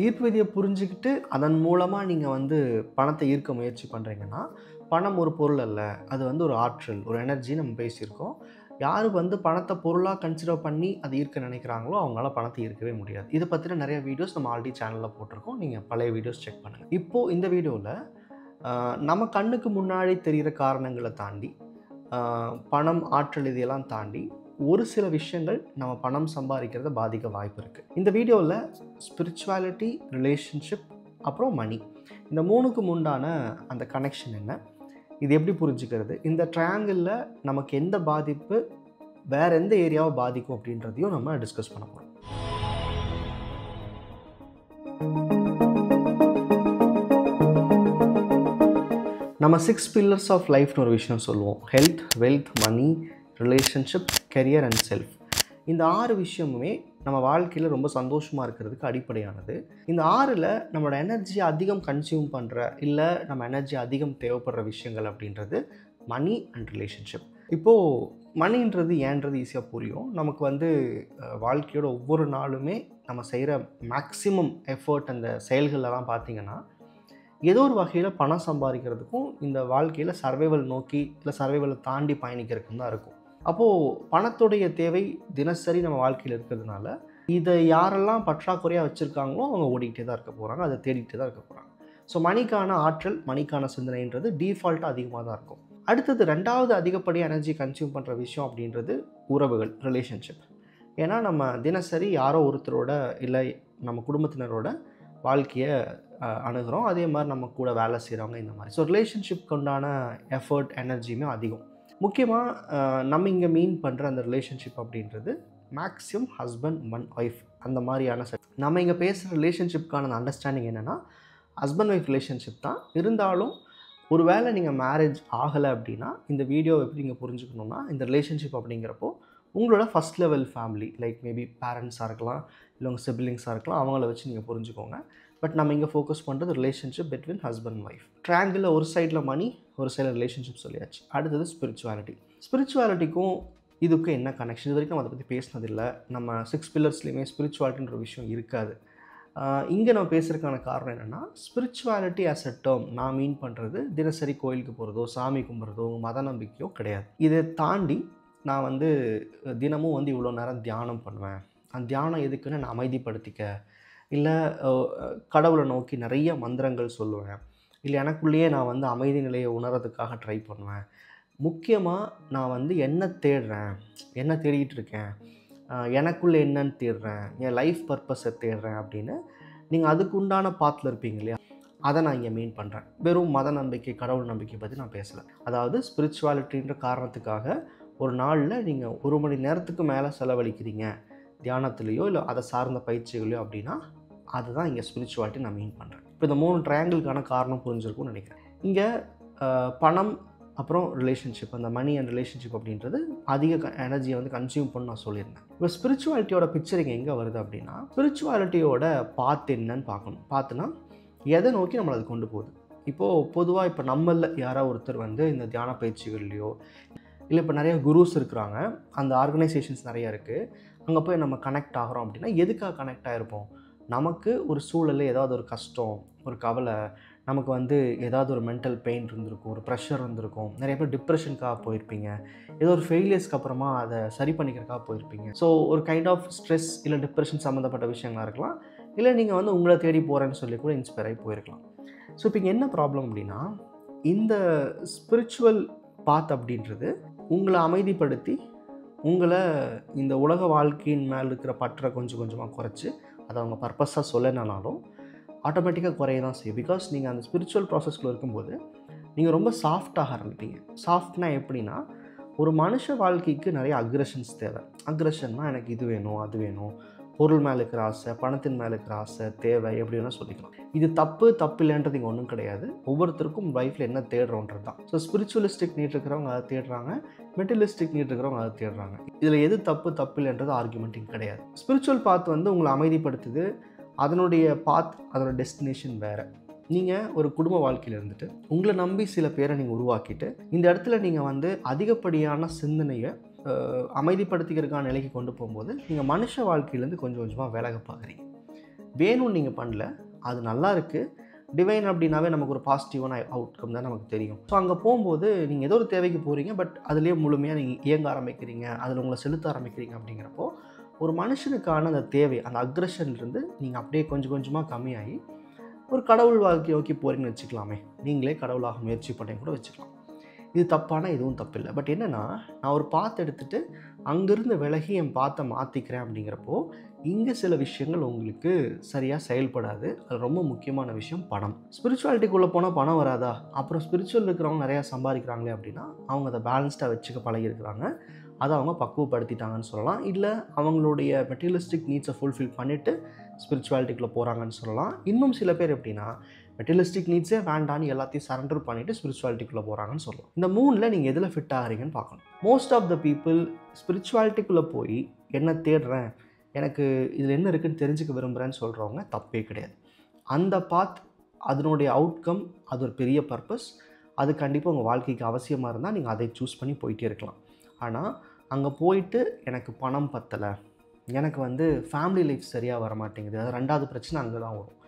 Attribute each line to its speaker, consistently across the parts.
Speaker 1: ஈர்ப்பு விதியை புரிஞ்சுக்கிட்டு அதன் மூலமாக நீங்கள் வந்து பணத்தை ஈர்க்க முயற்சி பண்ணுறீங்கன்னா, பணம் ஒரு பொருள் அல்ல. அது வந்து ஒரு ஆற்றல், ஒரு எனர்ஜி நம்ம பேசியிருக்கோம். யார் வந்து பணத்தை பொருளாக கன்சிடர் பண்ணி அதை ஈர்க்க நினைக்கிறாங்களோ, அவங்களால பணத்தை ஈர்க்கவே முடியாது. இதை பற்றின நிறைய வீடியோஸ் நம்ம ஆல்ரெடி சேனலில் போட்டிருக்கோம். நீங்கள் பழைய வீடியோஸ் செக் பண்ணுங்கள். இப்போது இந்த வீடியோவில் நம்ம கண்ணுக்கு முன்னாடி தெரிகிற காரணங்களை தாண்டி, பணம், ஆற்றல் இதையெல்லாம் தாண்டி ஒரு சில விஷயங்கள் நம்ம பணம் சம்பாதிக்கிறத பாதிக்க வாய்ப்பு இருக்குது. இந்த வீடியோவில் ஸ்பிரிச்சுவாலிட்டி, ரிலேஷன்ஷிப், அப்புறம் மணி, இந்த மூணுக்கும் உண்டான அந்த கனெக்ஷன் என்ன, இது எப்படி புரிஞ்சுக்கிறது, இந்த ட்ரையாங்கிளில் நமக்கு எந்த பாதிப்பு வேறு எந்த ஏரியாவை பாதிக்கும் அப்படின்றதையும் நம்ம டிஸ்கஸ் பண்ண போகிறோம். நம்ம 6 பில்லர்ஸ் ஆஃப் லைஃப்னு ஒரு விஷயம் சொல்லுவோம். Health, wealth, money, relationship, career and self. இந்த 6 விஷயமுமே நம்ம வாழ்க்கையில் ரொம்ப சந்தோஷமாக இருக்கிறதுக்கு அடிப்படையானது. இந்த 6ல் நம்மளோட எனர்ஜி அதிகம் கன்சியூம் பண்ணுற, இல்லை நம்ம எனர்ஜி அதிகம் தேவைப்படுற விஷயங்கள் அப்படின்றது மணி அண்ட் ரிலேஷன்ஷிப். இப்போது மணின்றது ஏன்றது ஈஸியாக புரியும். நமக்கு வந்து வாழ்க்கையோட ஒவ்வொரு நாளுமே நம்ம செய்கிற மேக்ஸிமம் எஃபர்ட் அந்த செயல்களெல்லாம் பார்த்திங்கன்னா ஏதோ ஒரு வகையில் பணம் சம்பாதிக்கிறதுக்கும் இந்த வாழ்க்கையில் சர்வைவல் நோக்கி இல்லை சர்வைவலை தாண்டி பயணிக்கிறதுக்கும் தான் இருக்கும். அப்போது பணத்துடைய தேவை தினசரி நம்ம வாழ்க்கையில் இருக்கிறதுனால இதை யாரெல்லாம் பற்றாக்குறையாக வச்சுருக்காங்களோ அவங்க ஓடிக்கிட்டே தான் இருக்க போகிறாங்க, அதை தேடிக்கிட்டே தான் இருக்க போகிறாங்க. ஸோ மணிக்கான ஆற்றல், மணிக்கான சிந்தனைன்றது டிஃபால்ட்டாக அதிகமாக தான் இருக்கும். அடுத்தது 2வது அதிகப்படியாக எனர்ஜி கன்சியூம் பண்ணுற விஷயம் அப்படின்றது உறவுகள், ரிலேஷன்ஷிப். ஏன்னா நம்ம தினசரி யாரோ ஒருத்தரோட இல்லை நம்ம குடும்பத்தினரோட வாழ்க்கையை அணுகிறோம். அதே மாதிரி நம்ம கூட வேலை செய்கிறவங்க இந்த மாதிரி. ஸோ ரிலேஷன்ஷிப்க்கு உண்டான எஃபர்ட், எனர்ஜியுமே அதிகம். முக்கியமாக நம்ம இங்கே மீன் பண்ணுற அந்த ரிலேஷன்ஷிப் அப்படின்றது மேக்ஸிமம் ஹஸ்பண்ட் அண்ட் ஒய்ஃப் அந்த மாதிரியான நம்ம இங்கே பேசுகிற ரிலேஷன்ஷிப்கான அந்த அண்டர்ஸ்டாண்டிங் என்னென்னா ஹஸ்பண்ட் ஒய்ஃப் ரிலேஷன்ஷிப் தான். இருந்தாலும் ஒரு வேளை நீங்கள் மேரேஜ் ஆகலை அப்படின்னா இந்த வீடியோ எப்படி நீங்கள் புரிஞ்சுக்கணுன்னா, இந்த ரிலேஷன்ஷிப் அப்படிங்கிறப்போ உங்களோட first level family, like maybe பேரண்ட்ஸாக இருக்கலாம், இல்லை உங்கள் சிப்லிங்ஸாக இருக்கலாம், அவங்கள வச்சு நீங்கள் புரிஞ்சுக்கோங்க. பட் நம்ம இங்கே ஃபோக்கஸ் பண்ணுறது relationship between husband and wife. ட்ரையாங்கிளில் ஒரு சைடில் மணி, ஒரு சைடில் ரிலேஷன்ஷிப் சொல்லியாச்சு. அடுத்தது ஸ்பிரிச்சுவாலிட்டி. ஸ்பிரிச்சுவாலிட்டிக்கும் இதுக்கும் என்ன கனெக்ஷன்? இது வரைக்கும் நம்ம அதை பற்றி பேசினதில்லை. நம்ம 6 பில்லர்ஸ்லேயுமே ஸ்பிரிச்சுவாலிட்டின்ற விஷயம் இருக்காது. இங்கே நம்ம பேசுகிறதுக்கான காரணம் என்னென்னா, ஸ்பிரிச்சுவாலிட்டி ஆஸ் அ டேர்ம் நான் மீன் பண்ணுறது தினசரி கோயிலுக்கு போகிறதோ, சாமி கும்பிட்றதோ, மத நம்பிக்கையோ கிடையாது. இதை தாண்டி நான் வந்து தினமும் வந்து இவ்வளோ நேரம் தியானம் பண்ணுவேன். அந்த தியானம் எதுக்குன்னு நான் அமைதிப்படுத்திக்க, இல்லை கடவுளை நோக்கி நிறைய மந்திரங்கள் சொல்லுவேன், இல்லை எனக்குள்ளேயே நான் வந்து அமைதி நிலையை உணர்றதுக்காக ட்ரை பண்ணுவேன். முக்கியமாக நான் வந்து என்ன தேடுறேன், என்ன தேடிக்கிட்டு இருக்கேன், எனக்குள்ளே என்னன்னு தேடுறேன், என் லைஃப் பர்பஸை தேடுறேன் அப்படின்னு நீங்கள் அதுக்கு உண்டான பாத்தில் இருப்பீங்க இல்லையா, அதை நான் இங்கே மீன் பண்ணுறேன். வெறும் மத நம்பிக்கை, கடவுள் நம்பிக்கை பற்றி நான் பேசலை. அதாவது ஸ்பிரிச்சுவாலிட்டின்ற காரணத்துக்காக ஒரு நாளில் நீங்கள் 1 மணி நேரத்துக்கு மேலே செலவழிக்கிறீங்க தியானத்துலேயோ இல்லை அதை சார்ந்த பயிற்சிகளையோ அப்படின்னா அதுதான் இங்கே ஸ்பிரிச்சுவாலிட்டி நான் மீன் பண்ணுறேன். இப்போ இந்த 3 ட்ரையாங்கிளுக்கான காரணம் புரிஞ்சிருக்கும்னு நினைக்கிறேன். இங்கே பணம், அப்புறம் ரிலேஷன்ஷிப், அந்த மணி அண்ட் ரிலேஷன்ஷிப் அப்படின்றது அதிக எனர்ஜியை வந்து கன்சியூம் பண்ண நான் சொல்லியிருந்தேன். இப்போ ஸ்பிரிச்சுவாலிட்டியோட பிக்சர் இங்கே எங்கே வருது அப்படின்னா, ஸ்பிரிச்சுவாலிட்டியோட பாத் என்னன்னு பார்க்கணும். பார்த்துனா எதை நோக்கி நம்மளை அது கொண்டு போகுது. இப்போது பொதுவாக இப்போ நம்மளில் யாராவது ஒருத்தர் வந்து இந்த தியான பயிற்சிகள்லையோ, இல்லை இப்போ நிறைய குருஸ் இருக்கிறாங்க, அந்த ஆர்கனைசேஷன்ஸ் நிறையா இருக்குது, அங்கே போய் நம்ம கனெக்ட் ஆகிறோம் அப்படின்னா எதுக்காக கனெக்ட் ஆகிருப்போம்? நமக்கு ஒரு சூழலில் ஏதாவது ஒரு கஷ்டம், ஒரு கவலை, நமக்கு வந்து ஏதாவது ஒரு மென்டல் பெயின் இருந்திருக்கும், ஒரு ப்ரெஷர் இருந்திருக்கும், நிறைய பேர் டிப்ரெஷனுக்காக போயிருப்பீங்க, ஏதோ ஒரு ஃபெயிலியர்ஸ்க்கு அப்புறமா அதை சரி பண்ணிக்கிறதுக்காக போயிருப்பீங்க. ஸோ ஒரு கைண்ட் ஆஃப் ஸ்ட்ரெஸ் இல்லை டிப்ரெஷன் சம்மந்தப்பட்ட விஷயங்களாக இருக்கலாம், இல்லை நீங்கள் வந்து உங்களை தேடி போகிறேன்னு சொல்லி கூட இன்ஸ்பயர் ஆகி போயிருக்கலாம். ஸோ இப்போ இங்கே என்ன ப்ராப்ளம் அப்படின்னா, இந்த ஸ்பிரிச்சுவல் பாத் அப்படின்றது உங்களை அமைதிப்படுத்தி உங்களை இந்த உலக வாழ்க்கையின் மேலே இருக்கிற பற்றை கொஞ்சம் கொஞ்சமாக குறைச்சி, அதை அவங்க பர்பஸாக சொல்லனாலும் ஆட்டோமேட்டிக்காக குறைய தான் செய்யும். பிகாஸ் நீங்கள் அந்த ஸ்பிரிச்சுவல் ப்ராசஸ்க்குள்ளே இருக்கும்போது நீங்கள் ரொம்ப சாஃப்டாக ஆரம்பிப்பீங்க. சாஃப்ட்னா எப்படின்னா, ஒரு மனுஷ வாழ்க்கைக்கு நிறைய அக்ரெஷன்ஸ் தேவை. அக்ரெஷன்னா எனக்கு இது வேணும், அது வேணும், பொருள் மேலே இருக்கிற ஆசை, பணத்தின் மேலே இருக்கிற ஆசை, தேவை, எப்படி வேணால் சொல்லிக்கலாம். இது தப்பு இல்லைன்றது இங்கே ஒன்றும் கிடையாது. ஒவ்வொருத்தருக்கும் லைஃப்பில் என்ன தேடுறோன்றது தான். ஸோ ஸ்பிரிச்சுவலிஸ்டிக் நீட் இருக்கிறவங்க அதை தேடுறாங்க, மெட்டலிஸ்டிக் நீட் இருக்கிறவங்க அதை தேடுறாங்க. இதில் எது தப்பு இல்லைன்றது ஆர்குமெண்ட்டிங் கிடையாது. ஸ்பிரிச்சுவல் பாத் வந்து உங்களை அமைதிப்படுத்துது, அதனுடைய பாத், அதோட டெஸ்டினேஷன் வேறு. நீங்கள் ஒரு குடும்ப வாழ்க்கையில் இருந்துட்டு உங்களை நம்பி சில பேரை நீங்கள் உருவாக்கிட்டு இந்த இடத்துல நீங்கள் வந்து அதிகப்படியான சிந்தனையை அமைதிப்படுத்திக்கிறதுக்கான நிலைக்கு கொண்டு போகும்போது நீங்கள் மனுஷ வாழ்க்கையிலேருந்து கொஞ்சம் கொஞ்சமாக விலக பார்க்குறீங்க. வேணும்னு நீங்கள் பண்ணல, அது நல்லா இருக்குது. டிவைன் அப்படின்னாவே நமக்கு ஒரு பாசிட்டிவான அவுட்கம் தான் நமக்கு தெரியும். ஸோ அங்கே போகும்போது நீங்கள் ஏதோ ஒரு தேவைக்கு போகிறீங்க, பட் அதுலேயே முழுமையாக நீங்கள் இயங்க ஆரம்பிக்கிறீங்க, அதில் உங்களை செலுத்த ஆரம்பிக்கிறீங்க. அப்படிங்கிறப்போ ஒரு மனுஷனுக்கான அந்த தேவை, அந்த அக்ரெஷன்லேருந்து நீங்கள் அப்படியே கொஞ்சம் கொஞ்சமாக கம்மியாகி ஒரு கடவுள் வாழ்க்கை நோக்கி போகிறீங்கன்னு வச்சுக்கலாமே. நீங்களே கடவுளாக முயற்சி பண்ணி கூட வச்சுக்கலாம். இது தப்பான எதுவும் தப்பில்லை. பட் என்னென்னா, நான் ஒரு பாத் எடுத்துகிட்டு அங்கேருந்து விலகி என் பாத்தை மாற்றிக்கிறேன் அப்படிங்கிறப்போ இங்கே சில விஷயங்கள் உங்களுக்கு சரியாக செயல்படாது. அது ரொம்ப முக்கியமான விஷயம் பணம். ஸ்பிரிச்சுவாலிட்டிக்குள்ளே போனால் பணம் வராதா? அப்புறம் ஸ்பிரிச்சுவல் இருக்கிறவங்க நிறையா சம்பாதிக்கிறாங்களே அப்படின்னா அவங்க அதை பேலன்ஸ்டாக வச்சுக்க பழகிருக்கிறாங்க, அதை அவங்க பக்குவப்படுத்திட்டாங்கன்னு சொல்லலாம். இல்லை அவங்களுடைய மெட்டீரியலிஸ்டிக் நீட்ஸை ஃபுல்ஃபில் பண்ணிவிட்டு ஸ்பிரிச்சுவாலிட்டிக்குள்ளே போகிறாங்கன்னு சொல்லலாம். இன்னும் சில பேர் எப்படின்னா மெட்டீரியலிஸ்டிக் நீட்ஸே வேண்டான்னு எல்லாத்தையும் சரண்டர் பண்ணிவிட்டு ஸ்பிரிச்சுவாலிட்டிக்குள்ளே போகிறாங்கன்னு சொல்லலாம். இந்த மூணில் நீங்கள் எதில் ஃபிட் ஆகிறீங்கன்னு பார்க்கணும். மோஸ்ட் ஆஃப் த பீப்புள் ஸ்பிரிச்சுவாலிட்டிக்குள்ளே போய் என்ன தேடுறேன், எனக்கு இதில் என்ன இருக்குதுன்னு தெரிஞ்சுக்க விரும்புகிறேன்னு சொல்கிறவங்க தப்பே கிடையாது. அந்த பாத், அதனுடைய அவுட்கம், அது ஒரு பெரிய பர்பஸ், அது கண்டிப்பாக உங்கள் வாழ்க்கைக்கு அவசியமாக இருந்தால் நீங்கள் அதை சூஸ் பண்ணி போயிட்டே இருக்கலாம். ஆனால் அங்கே போயிட்டு எனக்கு பணம் பத்தலை, எனக்கு ஃபேமிலி லைஃப் சரியாக வர மாட்டேங்குது, அது ரெண்டாவது பிரச்சனை அங்கே தான் வரும்.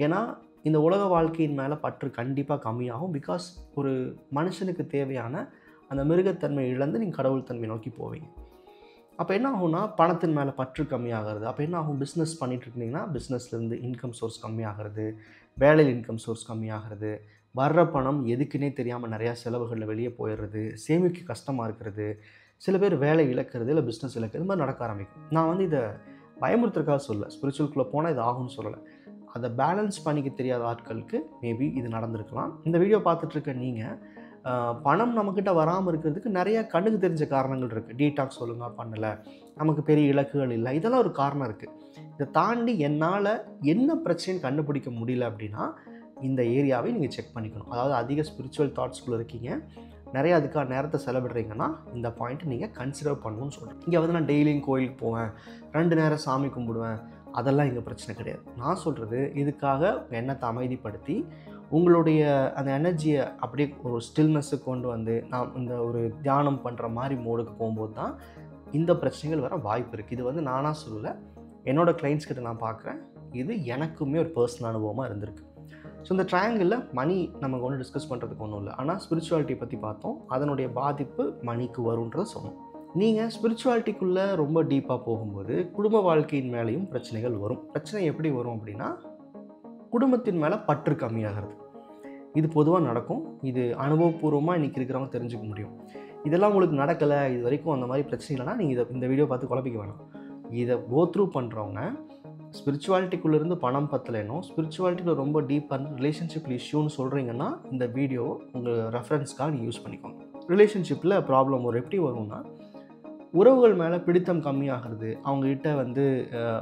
Speaker 1: ஏன்னா இந்த உலக வாழ்க்கையின் மேலே பற்று கண்டிப்பாக கம்மியாகும். பிகாஸ் ஒரு மனுஷனுக்கு தேவையான அந்த மிருகத்தன்மை இழந்து நீங்கள் கடவுள் தன்மை நோக்கி போவீங்க. அப்போ என்ன ஆகும்னா பணத்தின் மேலே பற்று கம்மியாகிறது. அப்போ என்ன ஆகும், பிஸ்னஸ் பண்ணிகிட்டு இருந்தீங்கன்னா பிஸ்னஸ்லேருந்து இன்கம் சோர்ஸ் கம்மியாகிறது, வேலையில் இன்கம் சோர்ஸ் கம்மியாகிறது, வர்ற பணம் எதுக்குன்னே தெரியாமல் நிறையா செலவுகளில் வெளியே போயிடுறது, சேமிக்க கஷ்டமாக இருக்கிறது, சில பேர் வேலை இழக்கிறது, இல்லை பிஸ்னஸ் இழக்கிறது, மாதிரி நடக்க ஆரம்பிக்கும். நான் இதை பயமுறுத்துறதுக்காக சொல்ல, ஸ்பிரிச்சுவல்குள்ளே போனால் இது ஆகும்னு சொல்லலை. அதை பேலன்ஸ் பண்ணிக்க தெரியாத ஆட்களுக்கு மேபி இது நடந்திருக்கலாம். இந்த வீடியோ பார்த்துட்ருக்க நீங்கள் பணம் நம்மக்கிட்ட வராமல் இருக்கிறதுக்கு நிறைய கண்ணுக்கு தெரிஞ்ச காரணங்கள் இருக்குது. டீடாக்ஸ் ஒழுங்காக பண்ணலை, நமக்கு பெரிய இலக்குகள் இல்லை, இதெல்லாம் ஒரு காரணம் இருக்குது. இதை தாண்டி என்னால் என்ன பிரச்சனைன்னு கண்டுபிடிக்க முடியல அப்படின்னா இந்த ஏரியாவை நீங்கள் செக் பண்ணிக்கணும். அதாவது அதிக ஸ்பிரிச்சுவல் தாட்ஸ்குள்ளே இருக்கீங்க, நிறைய அதுக்கான நேரத்தை செலவிடுறீங்கன்னா இந்த பாயிண்ட்டை நீங்கள் கன்சிடர் பண்ணணும்னு சொல்கிறேன். இங்கே நான் டெய்லியும் கோயிலுக்கு போவேன், 2 நேரம் சாமி கும்பிடுவேன், அதெல்லாம் இங்கே பிரச்சனை கிடையாது. நான் சொல்கிறது இதுக்காக எண்ணத்தை அமைதிப்படுத்தி உங்களுடைய அந்த எனர்ஜியை அப்படியே ஒரு ஸ்டில்னஸுக்கு கொண்டு வந்து நான் இந்த ஒரு தியானம் பண்ணுற மாதிரி மோடுக்கு போகும்போது தான் இந்த பிரச்சனைகள் வர வாய்ப்பு இருக்குது. இது நானாக சொல்லலை, என்னோடய கிளைண்ட்ஸ் கிட்ட நான் பார்க்குறேன். இது எனக்குமே ஒரு பர்சனல் அனுபவமாக இருந்திருக்கு. ஸோ இந்த ட்ரையாங்கிளில் மணி நமக்கு ஒன்றும் டிஸ்கஸ் பண்ணுறதுக்கு ஒன்றும் இல்லை. ஆனால் ஸ்பிரிச்சுவாலிட்டி பற்றி பார்த்தோம், அதனுடைய பாதிப்பு மணிக்கு வரும்ன்றதை சொன்னோம். நீங்கள் ஸ்பிரிச்சுவாலிட்டிக்குள்ளே ரொம்ப டீப்பாக போகும்போது குடும்ப வாழ்க்கையின் மேலேயும் பிரச்சனைகள் வரும். பிரச்சனை எப்படி வரும் அப்படின்னா குடும்பத்தின் மேலே பற்று கம்மியாகிறது. இது பொதுவாக நடக்கும். இது அனுபவபூர்வமாக இன்றைக்கி இருக்கிறவங்க தெரிஞ்சுக்க முடியும். இதெல்லாம் உங்களுக்கு நடக்கலை, இது வரைக்கும் அந்த மாதிரி பிரச்சனை இல்லைனா நீங்கள் இந்த வீடியோ பார்த்து குழப்பிக்க வேணாம். இதை கோ த்ரூ பண்ணுறவங்க ஸ்பிரிச்சுவாலிட்டிக்குள்ளேருந்து பணம் பத்தலைனோ, ஸ்பிரிச்சுவாலிட்டியில் ரொம்ப டீப்பாக ரிலேஷன்ஷிப்பில் இஷ்யூன்னு சொல்கிறீங்கன்னா இந்த வீடியோ உங்கள் ரெஃபரன்ஸ்க்காக நீங்கள் யூஸ் பண்ணிக்கோங்க. ரிலேஷன்ஷிப்பில் ப்ராப்ளம் எப்படி வரும்னா உறவுகள் மேலே பிடித்தம் கம்மியாகிறது, அவங்ககிட்ட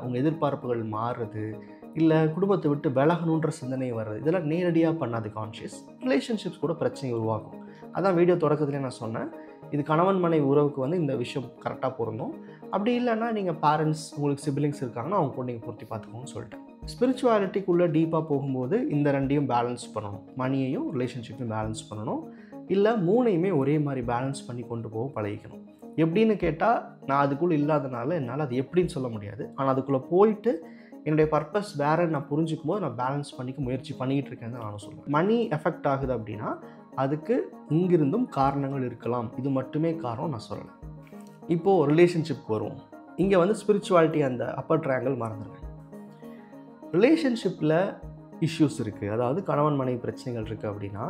Speaker 1: அவங்க எதிர்பார்ப்புகள் மாறுறது, இல்லை குடும்பத்தை விட்டு விலகணுன்ற சிந்தனை வர்றது, இதெல்லாம் நேரடியாக பண்ணாது கான்ஷியஸ். ரிலேஷன்ஷிப்ஸ் கூட பிரச்சனை உருவாக்கும். அதான் வீடியோ தொடக்கத்துலேயே நான் சொன்னேன், இது கணவன் மனைவி உறவுக்கு இந்த விஷயம் கரெக்டாக பொருந்தும். அப்படி இல்லைன்னா நீங்கள் பேரண்ட்ஸ், உங்களுக்கு சிப்லிங்ஸ் இருக்காங்கன்னா அவங்க கூட நீங்கள் பொருத்தி பார்த்துக்கோன்னு சொல்லிட்டேன். ஸ்பிரிச்சுவாலிட்டிக்குள்ளே டீப்பாக போகும்போது இந்த ரெண்டையும் பேலன்ஸ் பண்ணணும், மணியையும் ரிலேஷன்ஷிப்பையும் பேலன்ஸ் பண்ணணும். இல்லை மூணையுமே ஒரே மாதிரி பேலன்ஸ் பண்ணி கொண்டு போக பழகிக்கணும். எப்படின்னு கேட்டால் நான் அதுக்குள்ளே இல்லாதனால என்னால் அது எப்படின்னு சொல்ல முடியாது. ஆனால் அதுக்குள்ளே போயிட்டு என்னுடைய பர்பஸ் வேறு நான் புரிஞ்சுக்கும் போது நான் பேலன்ஸ் பண்ணிக்க முயற்சி பண்ணிக்கிட்டு இருக்கேன்னு தான் நானும் சொல்லுவேன். மணி எஃபெக்ட் ஆகுது அப்படின்னா அதுக்கு இங்கிருந்தும் காரணங்கள் இருக்கலாம், இது மட்டுமே காரணம் நான் சொல்லலை. இப்போது ரிலேஷன்ஷிப்க்கு வருவோம். இங்கே ஸ்பிரிச்சுவாலிட்டி அந்த அப்பர் ட்ரையாங்கிள் மறந்துடுவேன். ரிலேஷன்ஷிப்பில் இஷ்யூஸ் இருக்குது, அதாவது கணவன் மனைவி பிரச்சனைகள் இருக்குது அப்படின்னா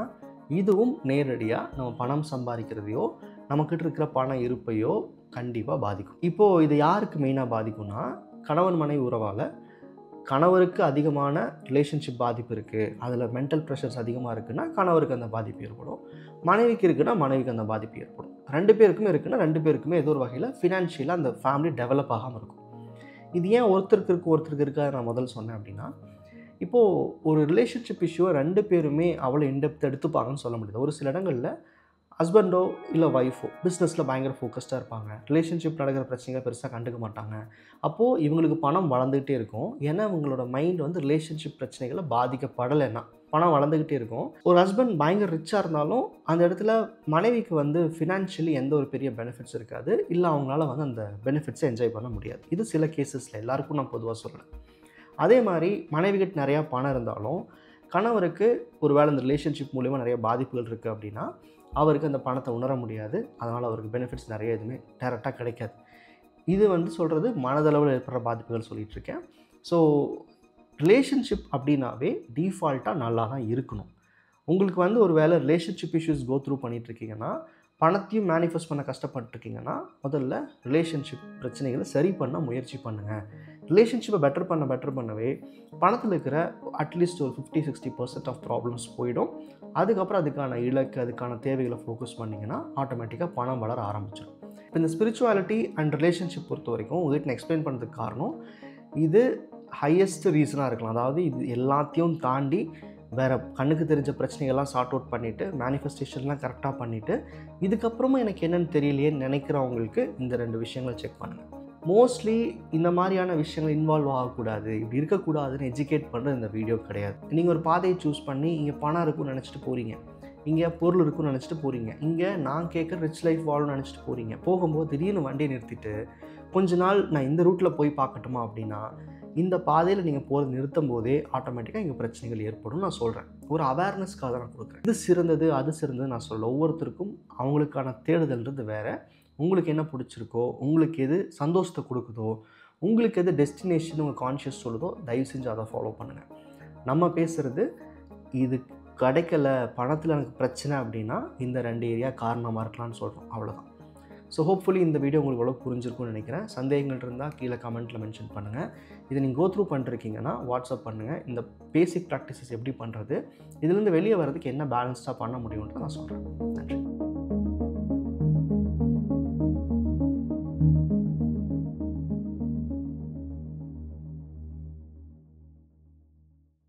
Speaker 1: இதுவும் நேரடியாக நம்ம பணம் சம்பாதிக்கிறதையோ நம்மக்கிட்ட இருக்கிற பண இருப்பையோ கண்டிப்பாக பாதிக்கும். இப்போது இது யாருக்கு மெயினாக பாதிக்கும்னா கணவன் மனைவி உறவால் கணவருக்கு அதிகமான ரிலேஷன்ஷிப் பாதிப்பு இருக்குது, அதில் மென்டல் ப்ரெஷர்ஸ் அதிகமாக இருக்குன்னா கணவருக்கு அந்த பாதிப்பு ஏற்படும். மனைவிக்கு இருக்குன்னா மனைவிக்கு அந்த பாதிப்பு ஏற்படும். 2 பேருக்குமே இருக்குன்னா 2 பேருக்குமே ஏதோ ஒரு வகையில் ஃபினான்ஷியலாக அந்த ஃபேமிலி டெவலப் ஆகாமல் இருக்கும். இது ஏன் ஒருத்தருக்கு இருக்காது நான் முதல்ல சொன்னேன் அப்படின்னா, இப்போது ஒரு ரிலேஷன்ஷிப் இஷ்யூவை 2 பேருமே அவ்வளோ இன்டெப்த் எடுத்துப்பாங்கன்னு சொல்ல முடியாது. ஒரு சில இடங்களில் ஹஸ்பண்டோ இல்லை ஒய்ஃபோ பிஸ்னஸில் பயங்கர ஃபோக்கஸ்டாக இருப்பாங்க, ரிலேஷன்ஷிப் நடக்கிற பிரச்சனைகளை பெருசாக கண்டுக்க மாட்டாங்க. அப்போது இவங்களுக்கு பணம் வளர்ந்துக்கிட்டே இருக்கும். ஏன்னா இவங்களோட மைண்ட் ரிலேஷன்ஷிப் பிரச்சனைகளை பாதிக்கப்படலைன்னா பணம் வளர்ந்துக்கிட்டே இருக்கும். ஒரு ஹஸ்பண்ட் பயங்கர ரிச்சாக இருந்தாலும் அந்த இடத்துல மனைவிக்கு ஃபினான்ஷியலி எந்த ஒரு பெரிய பெனிஃபிட்ஸ் இருக்காது, இல்லை அவங்களால அந்த பெனிஃபிட்ஸை என்ஜாய் பண்ண முடியாது. இது சில கேசஸில், எல்லாருக்கும் நான் பொதுவாக சொல்கிறேன். அதே மாதிரி மனைவிகிட்ட நிறையா பணம் இருந்தாலும் கணவருக்கு ஒரு வேளை இந்த ரிலேஷன்ஷிப் மூலிமா நிறைய பாதிப்புகள் இருக்குது அப்படின்னா அவருக்கு அந்த பணத்தை உணர முடியாது. அதனால் அவருக்கு பெனிஃபிட்ஸ் நிறைய எதுவுமே டேரெக்டாக கிடைக்காது. இது சொல்கிறது மனதளவில் ஏற்படுற பாதிப்புகள் சொல்லிகிட்ருக்கேன். ஸோ ரிலேஷன்ஷிப் அப்படின்னாவே டீஃபால்ட்டாக நல்லா தான் இருக்கணும். உங்களுக்கு ஒரு வேளை ரிலேஷன்ஷிப் இஷ்யூஸ் கோ த்ரூ பண்ணிகிட்ருக்கீங்கன்னா, பணத்தையும் மேனிஃபெஸ்ட் பண்ண கஷ்டப்பட்டுருக்கீங்கன்னா, முதல்ல ரிலேஷன்ஷிப் பிரச்சனைகளை சரி பண்ண முயற்சி பண்ணுங்கள். ரிலேஷன்ஷிப்பை பெட்டர் பண்ணவே பணத்தில் இருக்கிற அட்லீஸ்ட் ஒரு 50-60% ஆஃப் ப்ராப்ளம்ஸ் போயிடும். அதுக்கப்புறம் அதுக்கான இலக்கு, அதுக்கான தேவைகளை ஃபோக்கஸ் பண்ணிங்கன்னா ஆட்டோமேட்டிக்காக பணம் வளர ஆரம்பிச்சிடும். இப்போ இந்த ஸ்பிரிச்சுவாலிட்டி அண்ட் ரிலேஷன்ஷிப் பொறுத்த வரைக்கும் உங்கள்கிட்ட நான் எக்ஸ்பிளைன் பண்ணுறதுக்கு காரணம், இது ஹையஸ்ட் ரீசனாக இருக்கலாம். அதாவது இது எல்லாத்தையும் தாண்டி வேறு கண்ணுக்கு தெரிஞ்ச பிரச்சனைகள்லாம் சார்ட் அவுட் பண்ணிவிட்டு மேனிஃபெஸ்டேஷன்லாம் கரெக்டாக பண்ணிவிட்டு இதுக்கப்புறமா எனக்கு என்னென்னு தெரியலையேன்னு நினைக்கிறவங்களுக்கு இந்த 2 விஷயங்களை செக் பண்ணுங்கள். மோஸ்ட்லி இந்த மாதிரியான விஷயங்கள் இன்வால்வ் ஆகக்கூடாது, இப்படி இருக்கக்கூடாதுன்னு எஜுகேட் பண்ணுற இந்த வீடியோ கிடையாது. நீங்கள் ஒரு பாதையை சூஸ் பண்ணி இங்கே பணம் இருக்குன்னு நினச்சிட்டு போகிறீங்க, இங்கே பொருள் இருக்குன்னு நினச்சிட்டு போகிறீங்க, இங்கே நான் கேட்குற ரிச் லைஃப் வாழணும்னு நினச்சிட்டு போகிறீங்க. போகும்போது திடீர்னு வண்டியை நிறுத்திட்டு கொஞ்ச நாள் நான் இந்த ரூட்டில் போய் பார்க்கட்டுமா அப்படின்னா இந்த பாதையில் நீங்கள் போகிறது நிறுத்தும் போதே ஆட்டோமேட்டிக்காக இங்கே பிரச்சனைகள் ஏற்படும். நான் சொல்கிறேன், ஒரு அவேர்னஸ்க்காக தான் நான் கொடுக்குறேன். இது சிறந்தது அது சிறந்தது நான் சொல்ல. ஒவ்வொருத்தருக்கும் அவங்களுக்கான தேடுதல்ன்றது வேறு. உங்களுக்கு என்ன பிடிச்சிருக்கோ, உங்களுக்கு எது சந்தோஷத்தை கொடுக்குதோ, உங்களுக்கு எது டெஸ்டினேஷன் உங்கள் கான்ஷியஸ் சொல்லுதோ தயவு செஞ்சு அதை ஃபாலோ பண்ணுங்கள். நம்ம பேசுகிறது இது கிடைக்கல, பணத்தில் எனக்கு பிரச்சனை அப்படின்னா இந்த 2 ஏரியா காரணமாக இருக்கலாம்னு சொல்கிறோம், அவ்வளோதான். ஸோ ஹோப்ஃபுல்லி இந்த வீடியோ உங்களுக்கு எவ்வளோ புரிஞ்சிருக்கும்னு நினைக்கிறேன். சந்தேகங்கள் இருந்தால் கீழே கமெண்ட்டில் மென்ஷன் பண்ணுங்கள். இதை நீங்கள் கோ த்ரூ பண்ணிருக்கீங்கன்னா வாட்ஸ்அப் பண்ணுங்கள். இந்த பேசிக் ப்ராக்டிசஸ் எப்படி பண்ணுறது, இதுலேருந்து வெளியே வர்றதுக்கு என்ன பேலன்ஸ்டாக பண்ண முடியும்ன்றதை நான் சொல்கிறேன். நன்றி.